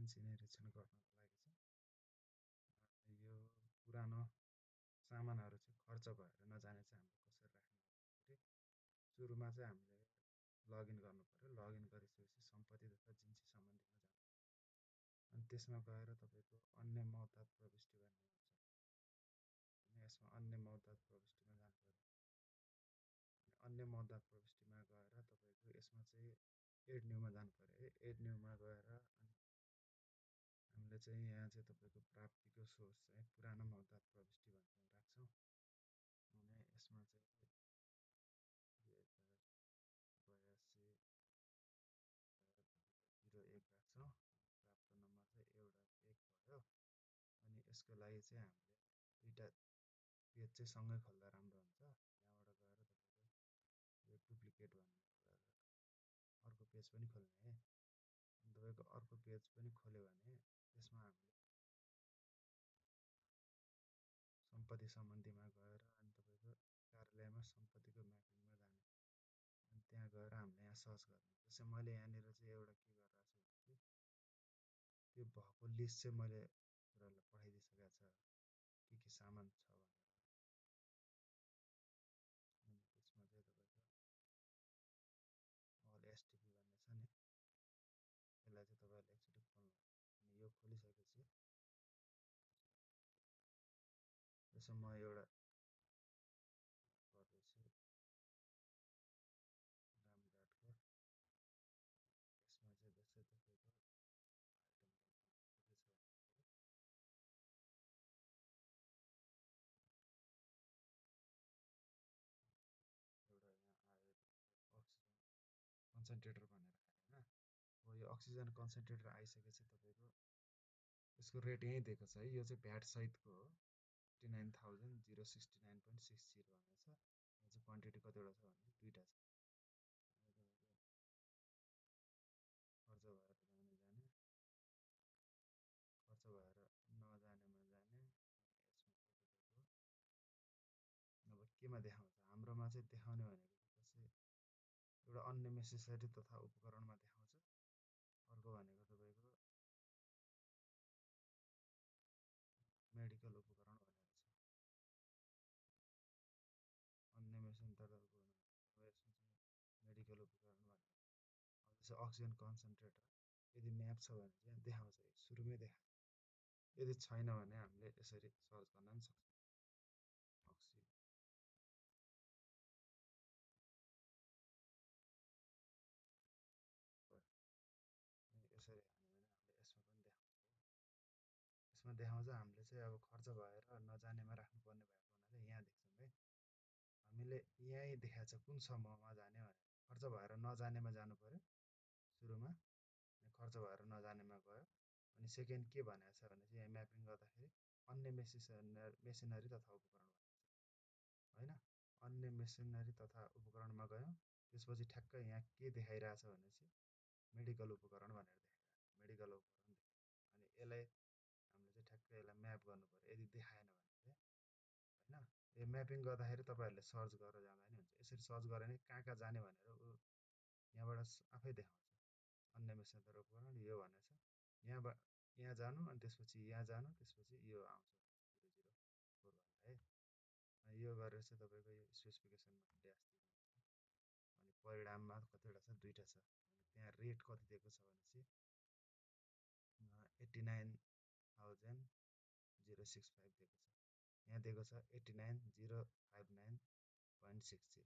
Vacancy निरीक्षण गर्नको लागि चाहिँ यो पुरानो सामानहरू चाहिँ खर्च भएर नजाने चाहिँ हामीले कसरी राख्ने भन्दाखेरि सुरुमा चाहिँ हामीले लगइन गर्नु पर्यो। लगइन गरिसकेपछि सम्पत्ति तथा जिन्सी सम्बन्धीमा जानु, अनि त्यसमा गएर तपाईँको अन्य मौताद प्रविष्टि भन्ने हुन्छ, अनि यसमा अन्य मौताद प्रविष्टिमा जानु पर्यो। अनि अन्य मौताद प्रविष्टिमा गएर तपाईँको यसमा चाहिँ एड न्यूमा जानु पर्यो है। एड न्यूमा गएर अनि हामीले चाहिँ यहाँ चाहिँ तपाईँको प्राप्तिको सोर्स चाहिँ पुरानो मौताद प्रविष्टि भनेर राख्छौँ। अनि यसमा चाहिँ 2082 01 राख्छौँ। प्राप्त नम्बर चाहिँ एउटा 1 भयो। अनि यसको लागि चाहिँ हामीले दुईवटा पेज चाहिँ सँगै खोल्दा राम्रो हुन्छ। यहाँबाट गएर तपाईँको यो डुप्लिकेट भन्ने गएर अर्को पेज पनि खोल्ने है। अनि तपाईँको अर्को पेज पनि खोल्यो भने त्यसमा हामीले सम्पत्ति सम्बन्धीमा गएर अनि तपाईँको कार्यालयमा सम्पत्तिको म्यापिङमा जाने, अनि त्यहाँ गएर हामीले यहाँ सर्च गर्ने। जस्तै मैले यहाँनिर चाहिँ एउटा के गरिरहेको छु भने त्यो भएको लिस्ट चाहिँ मैले तपाईँहरूलाई पठाइदिइसकेको छ के सामान छ भनेर। अनि त्यसमा चाहिँ तपाईँको अल एसटिपी भन्ने छ नि, यसलाई चाहिँ तपाईँहरूले एकचोटि खोल्नु। अनि यो खोलिसकेपछि यसो म एउटा गर्दैछु रामघाटको। यसमा चाहिँ जस्तै तपाईँको आइटम एउटा यहाँ आयो अक्सिजन कन्सन्ट्रेटर भनेर आयो होइन। अब यो अक्सिजन कन्सन्ट्रेटर आइसकेपछि तपाईँको यसको रेट यहीँ दिएको छ है। यो चाहिँ भ्याट सहितको हो, 59,069.60 भनेको छ। यहाँ चाहिँ क्वान्टिटी कतिवटा छ भने दुईवटा छ। खर्च भएर जाने खर्च भएर नजानेमा जाने। यसमा चाहिँ तपाईँको अब केमा देखाउँछ, हाम्रोमा चाहिँ देखाउने भनेको चाहिँ एउटा अन्य नेसेसरी तथा उपकरणमा देखाउँछ। अर्को भनेको तपाईँको मेडिकल उपकरण भनेर छ। अन्य मेसिन तथा उपकरण, अब यसमा चाहिँ मेडिकल उपकरण भनेर। अब जस्तो अक्सिजन कन्सन्ट्रेटर यदि म्याप छ भने चाहिँ यहाँ देखाउँछ, सुरुमै देखायो। यदि छैन भने हामीले यसरी सर्च गर्न पनि सक्छौँ। अक्सिजन यसरी हाल्यो भने हामीले यसमा पनि देखाउँछ। यसमा देखाउँछ हामीले चाहिँ अब खर्च भएर नजानेमा राख्नुपर्ने भएको हुनाले यहाँ देख्छौँ है। हामीले यहीँ देखाएको छ कुन समूहमा जाने भनेर। खर्च भएर नजानेमा जानु पर्यो सुरुमा, अनि खर्च भएर नजानेमा गयो। अनि सेकेन्ड के भनेको छ भने चाहिँ यहाँ म्यापिङ गर्दाखेरि अन्य मेसिनरी तथा उपकरण भनेको छ होइन। अन्य मेसिनरी तथा उपकरणमा गयौँ, त्यसपछि ठ्याक्क यहाँ के देखाइरहेछ भनेपछि मेडिकल उपकरण भनेर देखाइरहेको, मेडिकल उपकरण देखाइरहेको। अनि यसलाई हामीले चाहिँ ठ्याक्क यसलाई म्याप गर्नु पर्यो यदि देखाएन भने चाहिँ होइन। यो म्यापिङ गर्दाखेरि तपाईँहरूले सर्च गरेर जाँदा नि हुन्छ। यसरी सर्च गऱ्यो भने कहाँ कहाँ जाने भनेर यहाँबाट आफै देखाउँछ। अन्य मेसिनरी उपकरण यो भनेको छ, यहाँबाट यहाँ जानु, अनि त्यसपछि यहाँ जानु, त्यसपछि यो आउँछ 004 भनेर है। यो गरेर चाहिँ तपाईँको यो स्पेसिफिकेसनमा ड्यास दिनु। अनि परिणाममा कतिवटा छ, दुईवटा छ। अनि त्यहाँ रेट कति दिएको छ भनेपछि 89,000.065 दिएको छ। यहाँ दिएको छ 89,059.60,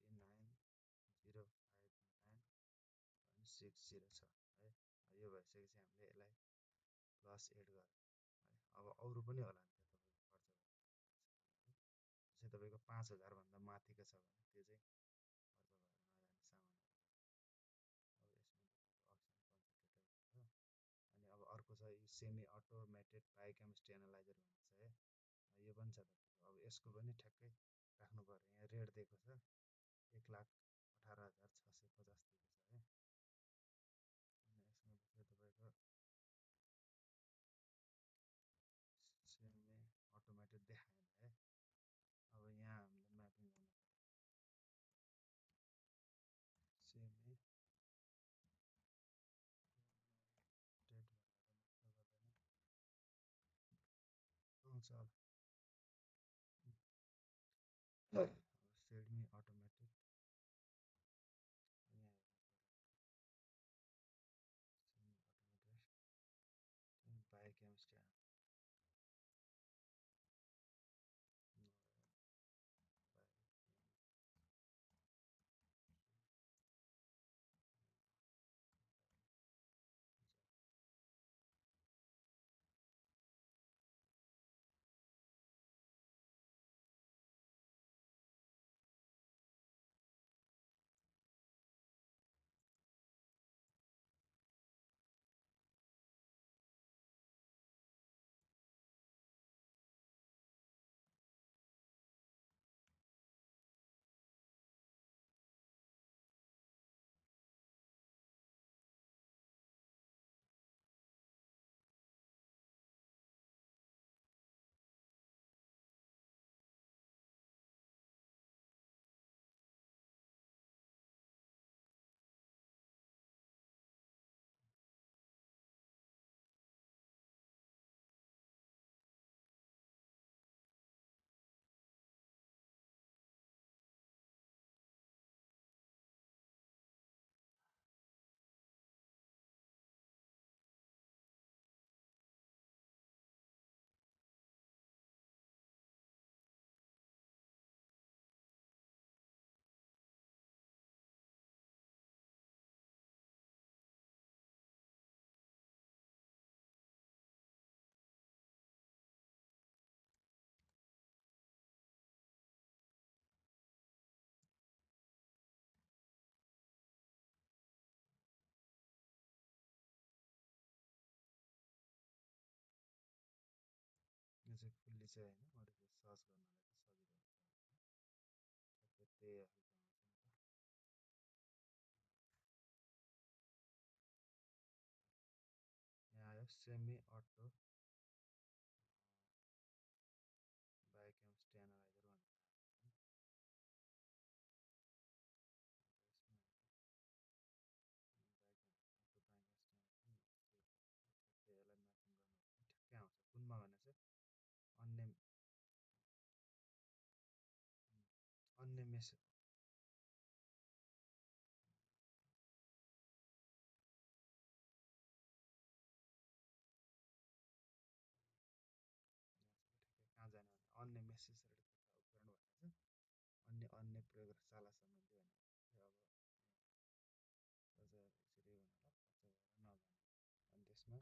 89,059.60 छ है। यो भइसकेपछि हामीले यसलाई प्लस एड गर्यो है। अब अरू पनि होला नि त्यहाँ तपाईँको खर्च भयो, जस्तै तपाईँको 5,000 भन्दा माथिको छ भने त्यो चाहिँ खर्च भएर नजाने सामानहरू। अब यसमा तपाईँको अक्सिजन कन्सन्ट्रेटर भयो। अनि अब अर्को छ यो सेमी अटोमेटेड बायोकेमिस्ट्री एनालाइजर भन्ने छ है। यो पनि छ तपाईँको। अब यसको पनि ठ्याक्कै राख्नु पर्यो। यहाँ रेट दिएको छ 1,18,650 दिएको छ है। अनि यसमा तपाईँको सेमी अटोमेटेड देखाएन है। अब यहाँ हामीले म्यापिङ गर्नु पर्यो। सेमी आउँछ अब सेडमी अटोमेटिक यहाँ सेमी अटोमेटिक बायोकेमिस्ट्री यो चाहिँ फुल्ली चाहिँ होइन मैले त्यो सर्च गर्नलाई चाहिँ सजिलो हुन्छ त्यही आइटम यहाँ आयो सेमी अटो बायोकेमिस्ट्री एनालाइजर भनेर यसलाई म्यापिङ गर्नु ठ्याक्कै आउँछ कुनमा भने चाहिँ अन्य अन्य मेसेज कहाँ जाने भने अन्य मेसेजहरू तथा उपकरण भनेर चाहिँ अन्य प्रयोगशाला सम्बन्धी भनेर अब यसरी गर्नु होला पच्चा भएर नजाने अनि त्यसमा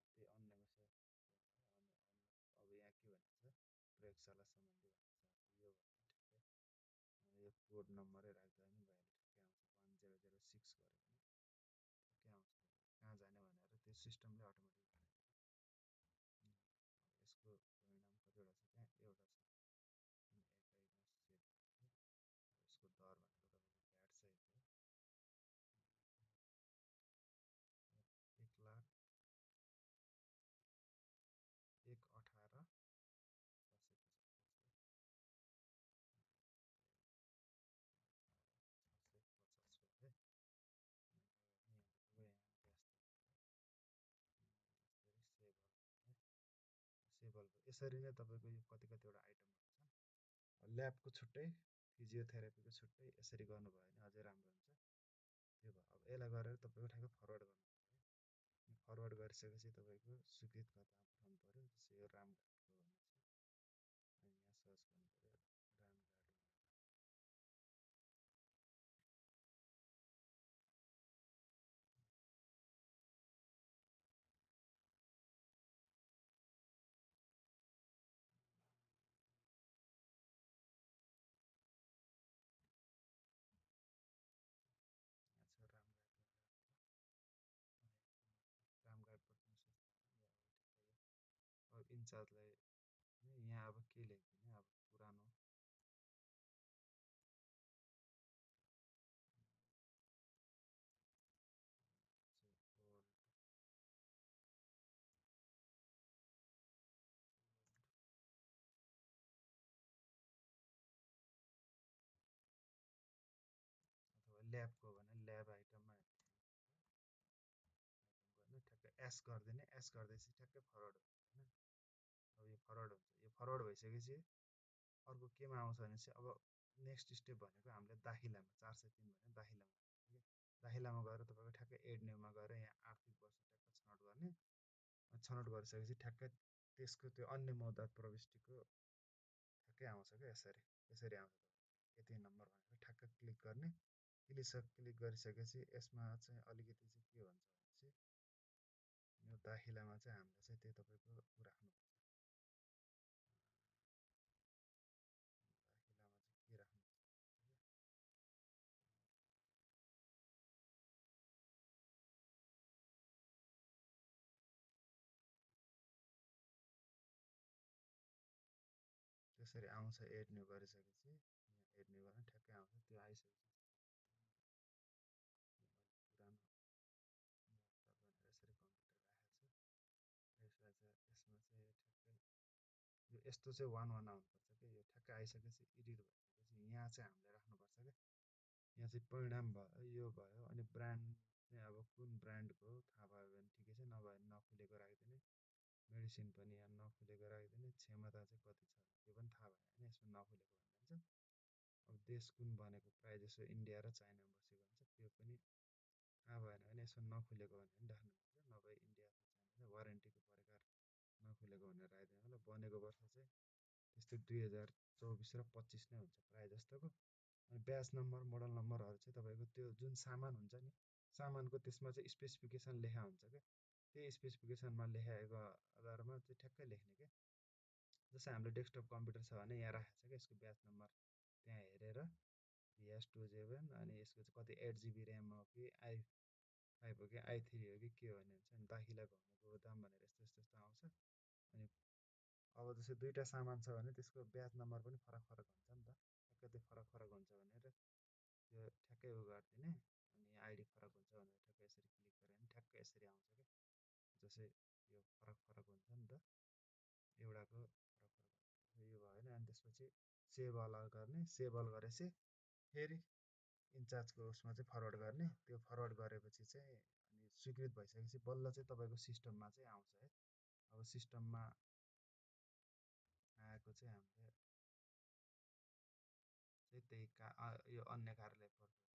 त्यही अन्य मेसेज अब यहाँ के भनेको छ प्रयोगशाला सम्बन्धी भनेको छ यो ठ्याक्कै यो कोड नम्बरै राख्दा पनि भइहाल्यो ठ्याक्कै आउँछ 1006 गऱ्यो भने ठ्याक्कै आउँछ कहाँ जाने भनेर त्यो सिस्टमले अटोमेटिक यसको परिणाम कतिवटा छ त्यहाँ एउटा छ एकैमा सेभ यसको दर भनेको तपाईँको भ्याट सहित हो 1,18,000 750 सेभल भयो यसरी नै तपाईँको यो कति कतिवटा आइटमहरू छन् ल्याबको छुट्टै फिजियोथेरापीको छुट्टै यसरी गर्नुभयो भने अझै राम्रो हुन्छ त्यो भयो अब यसलाई गरेर तपाईँको ठ्याक्कै फरवर्ड गर्नु फरवर्ड गरिसकेपछि तपाईँको स्वीकृत कतामा पठाउनु पऱ्यो जस्तै यो रामघाटको भन्ने छ अनि यहाँ सर्च गर्नु पऱ्यो रामघाट यहाँ छ रामघाट प्रथम संस्थान अब इन्चार्जलाई यहाँ अब के लेखिदिने अब पुरानो अथवा ल्याबको भने ल्याब आइटममा ठ्याक्कै एस गरिदिने एस गर्दैछ ठ्याक्कै फरवर्ड होइन अब यो फरवर्ड हुन्छ, यो फरवर्ड भइसकेपछि अर्को केमा आउँछ भने चाहिँ अब नेक्स्ट स्टेप भनेको हामीले दाखिलामा 403 भने दाखिलामा जान्छ कि दाखिलामा गएर तपाईँको ठ्याक्कै एड न्यूमा गएर यहाँ आर्थिक वर्ष ठ्याक्क छनौट गर्ने। छनौट गरिसकेपछि ठ्याक्कै त्यसको त्यो अन्य मौद्दात प्रविष्टिको ठ्याक्कै आउँछ क्या यसरी यसरी आउँछ यति नम्बर भनेर ठ्याक्क क्लिक गर्ने। क्लिक गरिसकेपछि यसमा चाहिँ अलिकति चाहिँ के भन्छ भने चाहिँ यो दाखिलामा चाहिँ हामीले चाहिँ त्यो तपाईँको ऊ राख्नुपर्छ। दाखिलामा चाहिँ के राख्नुपर्छ त्यसरी आउँछ एड न्यू गरिसकेपछि यहाँ एड न्यू गर्न ठ्याक्कै आउँछ। त्यो आइसकेपछि पुरानो भनेर यसरी कम्प्युटर राखेको छ। यसमा चाहिँ ठ्याक्कै यो यस्तो चाहिँ वान वान आउनुपर्छ कि यो ठ्याक्कै आइसकेपछि एडिट भइसकेपछि यहाँ चाहिँ हामीले राख्नुपर्छ क्या। यहाँ चाहिँ परिणाम भयो यो भयो अनि ब्रान्ड चाहिँ अब कुन ब्रान्डको थाहा भयो भने ठिकै छ, नभए भने नखुलेको राखिदिने। मेडिसिन पनि यहाँ नखुलेको राखिदिने। क्षमता चाहिँ कति छ त्यो पनि थाहा भयो होइन, यसमा नखुलेको भन्दा हुन्छ। अब देश कुन भनेको प्रायः जसो इन्डिया र चाइनामा बसेको हुन्छ त्यो पनि थाहा भएन भने यसमा नखुलेको भने पनि राख्नु मिल्छ। नभए इन्डिया अथवा चाइना वारेन्टीको प्रकार नखुलेको भनेर राखिदिनु होला। बनेको वर्ष चाहिँ त्यस्तै 2024 र 25 नै हुन्छ प्रायः जस्तोको। अनि ब्याच नम्बर मोडल नम्बरहरू चाहिँ तपाईँको त्यो जुन सामान हुन्छ नि सामानको त्यसमा चाहिँ स्पेसिफिकेसन लेखा हुन्छ क्या। त्यही स्पेसिफिकेसनमा लेखाएको आधारमा चाहिँ ठ्याक्कै लेख्ने क्या। जस्तै हाम्रो डेस्कटप कम्प्युटर छ भने यहाँ राखेको छ क्या यसको ब्याच नम्बर त्यहाँ हेरेर VS27 अनि यसको चाहिँ कति 8 GB ऱ्याम हो कि i5 हो कि i3 हो कि के हो भने हुन्छ नि दाखिलाको हुनुको दाम भनेर यस्तो यस्तो यस्तो आउँछ। अनि अब जस्तै दुईवटा सामान छ भने त्यसको ब्याच नम्बर पनि फरक फरक हुन्छ नि त। ठ्याक्कै त्यो फरक फरक हुन्छ भनेर त्यो ठ्याक्कै उ गरिदिने। अनि आइडी फरक हुन्छ भनेर ठ्याक्कै यसरी क्लिक गऱ्यो भने ठ्याक्कै यसरी आउँछ क्या। जस्तै यो फरक फरक हुन्छ नि त एउटाको फरक फरक हुन्छ। यो भयो होइन। अनि त्यसपछि सेभ अल गर्ने। सेभ अल गरेपछि फेरि इन्चार्जको उसमा चाहिँ फरवर्ड गर्ने। त्यो फरवर्ड गरेपछि चाहिँ अनि स्वीकृत भइसकेपछि बल्ल चाहिँ तपाईँको सिस्टममा चाहिँ आउँछ है। अब सिस्टममा आएको चाहिँ हामीले चाहिँ त्यही यो अन्य कार्यालय पर्दछ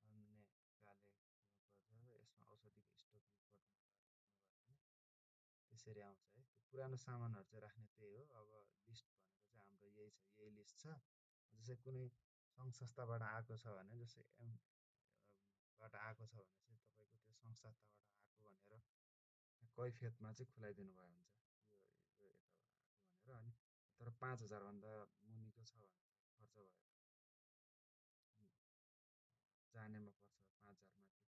अन्य कार्यालय पर्दछ यसमा औषधिको स्टक रिपोर्ट त्यसरी आउँछ है। त्यो पुरानो सामानहरू चाहिँ राख्ने त्यही हो। अब लिस्ट भनेको चाहिँ हाम्रो यही छ, यही लिस्ट छ। जस्तै कुनै सङ्घ संस्थाबाट आएको छ भने जस्तै बाट आएको छ भने चाहिँ तपाईँको त्यो सङ्घ संस्थाबाट आएको भनेर कैफियतमा चाहिँ खुलाइदिनु भयो हुन्छ यो यताबाट आएको भनेर। अनि तर 5,000 भन्दा मुनिको छ भने खर्च भयो जानेमा पर्छ 5,000 माथि